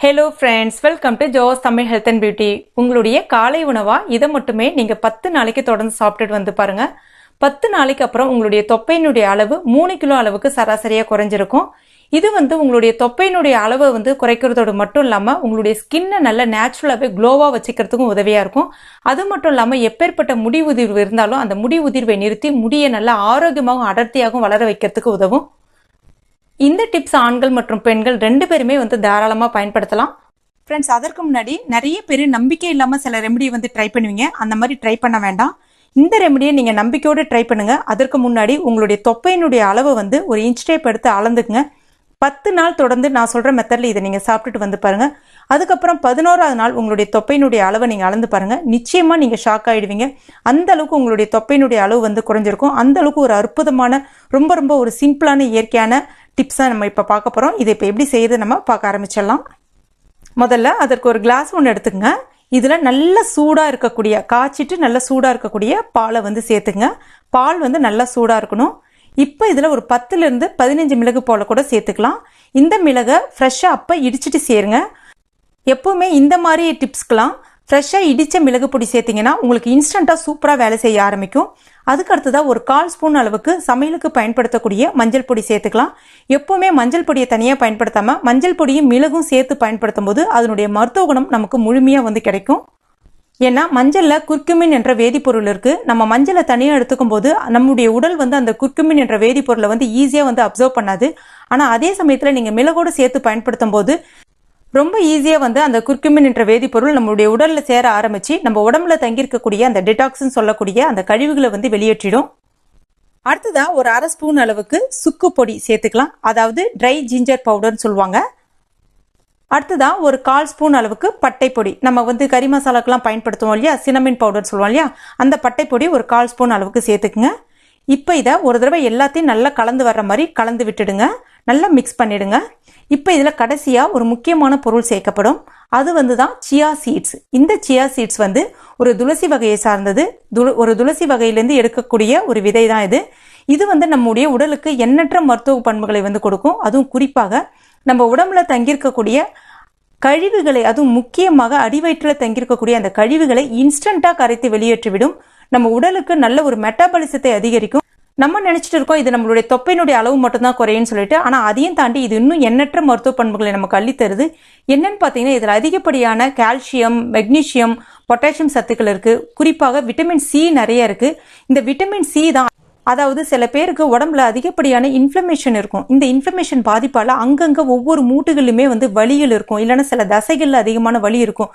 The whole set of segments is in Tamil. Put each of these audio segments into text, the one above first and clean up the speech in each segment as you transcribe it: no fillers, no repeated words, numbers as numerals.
ஹலோ ஃப்ரெண்ட்ஸ், வெல்கம் டு ஜோஸ் தமிழ் ஹெல்த் அண்ட் பியூட்டி. உங்களுடைய காலை உணவா இதை மட்டுமே நீங்க 10 நாளைக்கு தொடர்ந்து சாப்பிட்டுட்டு வந்து பாருங்க. 10 நாளைக்கு அப்புறம் உங்களுடைய தொப்பையினுடைய அளவு 3 கிலோ அளவுக்கு சராசரியா குறைஞ்சிருக்கும். இது உங்களுடைய தொப்பையினுடைய அளவை குறைக்கிறதோடு மட்டும் இல்லாம உங்களுடைய ஸ்கின்னை நல்ல நேச்சுரலாவே க்ளோவா வச்சுக்கிறதுக்கும் உதவியா இருக்கும். அது மட்டும் இல்லாம எப்பேற்பட்ட முடி உதிர்வு இருந்தாலும் அந்த முடி உதிர்வை நிறுத்தி முடியை நல்லா ஆரோக்கியமாகவும் அடர்த்தியாகவும் வளர வைக்கிறதுக்கு உதவும். இந்த டிப்ஸ் ஆண்கள் மற்றும் பெண்கள் 2 பேருமே தாராளமா பயன்படுத்தலாம். ஃப்ரெண்ட்ஸ், அதற்கு முன்னாடி நிறைய பேர் நம்பிக்கை இல்லாம சில ரெமடியை ட்ரை பண்ணுவீங்க. அந்த மாதிரி ட்ரை பண்ண வேண்டாம். இந்த ரெமடியை நீங்க நம்பிக்கையோடு ட்ரை பண்ணுங்க. அதற்கு முன்னாடி உங்களுடைய தொப்பையினுடைய அளவு ஒரு இன்ச் டேப் எடுத்து அளந்துக்குங்க. 10 நாள் தொடர்ந்து நான் சொல்ற மெத்தட்ல இதை நீங்க சாப்பிட்டுட்டு வந்து பாருங்க. அதுக்கப்புறம் 11ஆவது நாள் உங்களுடைய தொப்பையினுடைய அளவை நீங்க அளந்து பாருங்க. நிச்சயமா நீங்க ஷாக் ஆயிடுவீங்க. அந்த அளவுக்கு உங்களுடைய தொப்பையினுடைய அளவு குறைஞ்சிருக்கும். அந்த அளவுக்கு ஒரு அற்புதமான ரொம்ப ஒரு சிம்பிளான இயற்கையான டிப்ஸா நம்ம இப்ப பார்க்க போறோம். இதை இப்ப எப்படி செய்யறது நம்ம பார்க்க ஆரம்பிச்சிடலாம். முதல்ல அதற்கு ஒரு கிளாஸ் ஒன்று எடுத்துக்கங்க. இதுல நல்ல சூடா இருக்கக்கூடிய காய்ச்சிட்டு நல்ல சூடா இருக்கக்கூடிய பாலை சேர்த்துங்க. பால் நல்லா சூடா இருக்கணும். இப்போ இதுல ஒரு 10ல இருந்து 15 மிளகு போல கூட சேர்த்துக்கலாம். இந்த மிளகை ஃப்ரெஷ்ஷா அப்ப இடிச்சிட்டு சேருங்க. எப்பவுமே இந்த மாதிரி டிப்ஸ்க்கெல்லாம் ஃப்ரெஷ்ஷா இடிச்ச மிளகு பொடி சேர்த்தீங்கன்னா உங்களுக்கு இன்ஸ்டன்டா சூப்பரா வேலை செய்ய ஆரம்பிக்கும். அதுக்கு அடுத்ததான் ஒரு 1/4 ஸ்பூன் அளவுக்கு சமையலுக்கு பயன்படுத்தக்கூடிய மஞ்சள் பொடி சேர்த்துக்கலாம். எப்பவுமே மஞ்சள் பொடியை தனியா பயன்படுத்தாம மஞ்சள் பொடியும் மிளகும் சேர்த்து பயன்படுத்தும் போது அதனுடைய மருத்துவ குணம் நமக்கு முழுமையா கிடைக்கும். ஏன்னா மஞ்சள்ல குர்குமின் என்ற வேதிப்பொருள் இருக்கு. நம்ம மஞ்சளை தனியா எடுத்துக்கும் போது நம்முடைய உடல் அந்த குர்குமின் என்ற வேதிப்பொருளை ஈஸியா அப்சர்வ் பண்ணாது. ஆனா அதே சமயத்துல நீங்க மிளகோடு சேர்த்து பயன்படுத்தும் போது ரொம்ப ஈஸியா அந்த குர்குமின் என்ற வேதிப்பொருள் நம்மளுடைய உடல்ல சேர ஆரம்பிச்சு நம்ம உடம்புல தங்கியிருக்கக்கூடிய அந்த டிடாக்ஸ்ன்னு சொல்லக்கூடிய அந்த கழிவுகளை வெளியேற்றிடும். அடுத்ததா ஒரு 1/2 ஸ்பூன் அளவுக்கு சுக்கு பொடி சேர்த்துக்கலாம். அதாவது ட்ரை ஜிஞ்சர் பவுடர்னு சொல்லுவாங்க. அடுத்ததா ஒரு 1/4 ஸ்பூன் அளவுக்கு பட்டை பொடி. நம்ம கறி மசாலாக்கெல்லாம் பயன்படுத்துவோம் இல்லையா, சினமின் பவுடர் சொல்லுவோம் இல்லையா, அந்த பட்டை பொடி ஒரு 1/4 ஸ்பூன் அளவுக்கு சேர்த்துக்குங்க. இப்போ இதை ஒரு தடவை எல்லாத்தையும் நல்லா கலந்து வர்ற மாதிரி கலந்து விட்டுடுங்க. நல்லா மிக்ஸ் பண்ணிடுங்க. இப்போ இதுல கடைசியா ஒரு முக்கியமான பொருள் சேர்க்கப்படும். அது தான் சியா சீட்ஸ். இந்த சியா சீட்ஸ் ஒரு துளசி வகையை சார்ந்தது. ஒரு துளசி வகையிலிருந்து எடுக்கக்கூடிய ஒரு விதை தான் இது. இது நம்முடைய உடலுக்கு எண்ணற்ற மருத்துவ பண்புகளை கொடுக்கும். அதுவும் குறிப்பாக நம்ம உடம்புல தங்கியிருக்கக்கூடிய கழிவுகளை, அதுவும் முக்கியமாக அடிவயிற்றில் தங்கியிருக்கக்கூடிய அந்த கழிவுகளை இன்ஸ்டன்டா கரைத்து வெளியேற்றிவிடும். நம்ம உடலுக்கு நல்ல ஒரு மெட்டாபாலிசத்தை அதிகரிக்கும். நம்ம நினைச்சிட்டு இருக்கோம் இது நம்மளுடைய தொப்பையினுடைய அளவு மட்டும்தான் குறையுன்னு சொல்லிட்டு, ஆனா அதையும் தாண்டி இது இன்னும் எண்ணற்ற மருத்துவ பண்புகளை நமக்கு அள்ளித்தருது. என்னன்னு பாத்தீங்கன்னா இதுல அதிகப்படியான கால்சியம், மெக்னீசியம், பொட்டாசியம் சத்துக்கள் இருக்கு. குறிப்பாக விட்டமின் சி நிறைய இருக்கு. இந்த விட்டமின் சி தான், அதாவது சில பேருக்கு உடம்புல அதிகப்படியான இன்ஃப்ளமேஷன் இருக்கும். இந்த இன்ஃப்ளமேஷன் பாதிப்பால அங்கங்க ஒவ்வொரு மூட்டுகளிலுமே வலிகள் இருக்கும். இல்லைன்னா சில தசைகள்ல அதிகமான வலி இருக்கும்.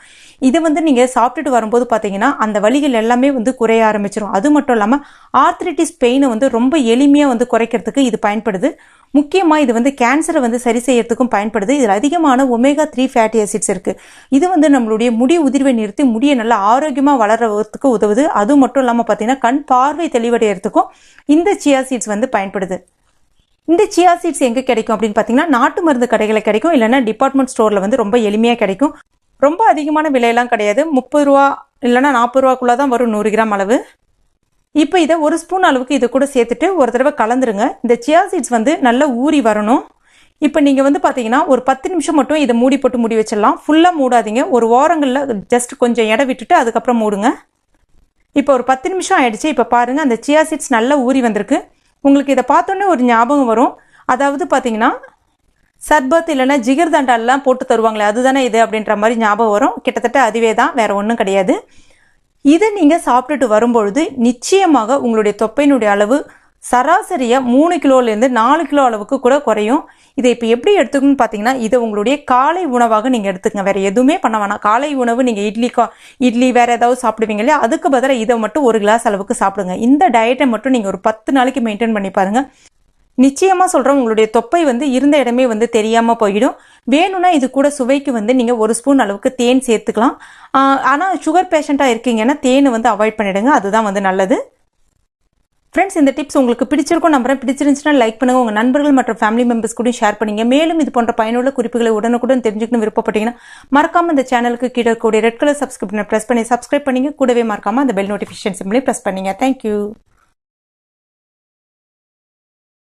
இது நீங்க சாப்பிட்டுட்டு வரும்போது பாத்தீங்கன்னா அந்த வலிகள் எல்லாமே குறைய ஆரம்பிச்சிடும். அது மட்டும் இல்லாம ஆர்த்ரைட்டிஸ் பெயினை ரொம்ப எளிமையா குறைக்கிறதுக்கு இது பயன்படுது. முக்கியமா இது கேன்சரை சரி செய்யறதுக்கும் பயன்படுது. இதுல அதிகமான ஒமேகா 3 ஃபேட்டி ஆசிட்ஸ் இருக்கு. இது நம்மளுடைய முடி உதிர்வை நிறுத்தி முடியை நல்லா ஆரோக்கியமா வளர்றதுக்கு உதவுது. அது மட்டும் இல்லாம பாத்தீங்கன்னா கண் பார்வை தெளிவடையறதுக்கும் இந்த சியா சீட்ஸ் பயன்படுது. இந்த சியா சீட்ஸ் எங்க கிடைக்கும் அப்படின்னு பாத்தீங்கன்னா நாட்டு மருந்து கடைகளை கிடைக்கும். இல்லைன்னா டிபார்ட்மெண்ட் ஸ்டோர்ல ரொம்ப எளிமையா கிடைக்கும். ரொம்ப அதிகமான விலையெல்லாம் கிடையாது. 30 ரூபா இல்லைன்னா 40 ரூபாக்குள்ளதான் வரும் 100 கிராம் அளவு. இப்போ இதை ஒரு ஸ்பூன் அளவுக்கு இதை கூட சேர்த்துட்டு ஒரு தடவை கலந்துருங்க. இந்த சியா சீட்ஸ் நல்லா ஊறி வரணும். இப்போ நீங்க பாத்தீங்கன்னா ஒரு 10 நிமிஷம் மட்டும் இதை மூடி போட்டு மூடி வச்சிடலாம். ஃபுல்லா மூடாதீங்க. ஒரு ஓரங்கள்ல ஜஸ்ட் கொஞ்சம் இடம் விட்டுட்டு அதுக்கப்புறம் மூடுங்க. இப்போ ஒரு 10 நிமிஷம் ஆயிடுச்சு. இப்போ பாருங்க அந்த சியா சீட்ஸ் நல்லா ஊறி வந்திருக்கு. உங்களுக்கு இதை பார்த்தோன்னே ஒரு ஞாபகம் வரும். அதாவது பாத்தீங்கன்னா சர்பத் இல்லைன்னா ஜிகர் தண்டாலாம் போட்டு தருவாங்களே அதுதானே இது அப்படின்ற மாதிரி ஞாபகம் வரும். கிட்டத்தட்ட அதுவே தான், வேற ஒன்றும் கிடையாது. இதை நீங்க சாப்பிட்டுட்டு வரும்பொழுது நிச்சயமாக உங்களுடைய தொப்பையினுடைய அளவு சராசரியா 3 கிலோல இருந்து 4 கிலோ அளவுக்கு கூட குறையும். இதை இப்ப எப்படி எடுத்துக்கணும்னு பாத்தீங்கன்னா இதை உங்களுடைய காலை உணவாக நீங்க எடுத்துக்கங்க. வேற எதுவுமே பண்ண வேணாம். காலை உணவு நீங்க இட்லி வேற ஏதாவது சாப்பிடுவீங்க இல்லையா, அதுக்கு பதிலாக இதை மட்டும் ஒரு கிளாஸ் அளவுக்கு சாப்பிடுங்க. இந்த டயட்டை மட்டும் நீங்க ஒரு 10 நாளைக்கு மெயின்டைன் பண்ணி பாருங்க. நிச்சயமா சொல்றேன், உங்களுடைய தொப்பை இருந்த இடமே தெரியாம போயிடும். வேணும்னா இது கூட சுவைக்கு நீங்க ஒரு ஸ்பூன் அளவுக்கு தேன் சேர்த்துக்கலாம். ஆனா சுகர் பேஷண்டா இருக்கீங்கன்னா தேன் அவாய்ட் பண்ணிடுங்க. அதுதான் நல்லது. ஃப்ரெண்ட்ஸ், இந்த டிப்ஸ் உங்களுக்கு பிடிச்சிருக்கும் நம்புறேன். பிடிச்சிருந்துச்சுன்னா லைக் பண்ணுங்க. உங்க நண்பர்கள் மற்றும் ஃபேமிலி மெம்பர்ஸ் கூட ஷேர் பண்ணுங்க. மேலும் இது போன்ற பயனுள்ள குறிப்புகளை உடனுக்குடன் தெரிஞ்சுக்கணும் விருப்பப்பட்டீங்கன்னா மறக்காம இந்த சேனலுக்கு கீழே கூடிய ரெட் கலர் சப்ஸ்கிரைப் பண்ணி சப்ஸ்கிரைப் பண்ணீங்க. கூடவே மறக்காம அந்த பெல் நோட்டிபிகேஷன் சிம்பிளையும் பிரஸ் பண்ணீங்க. தேங்க்யூ.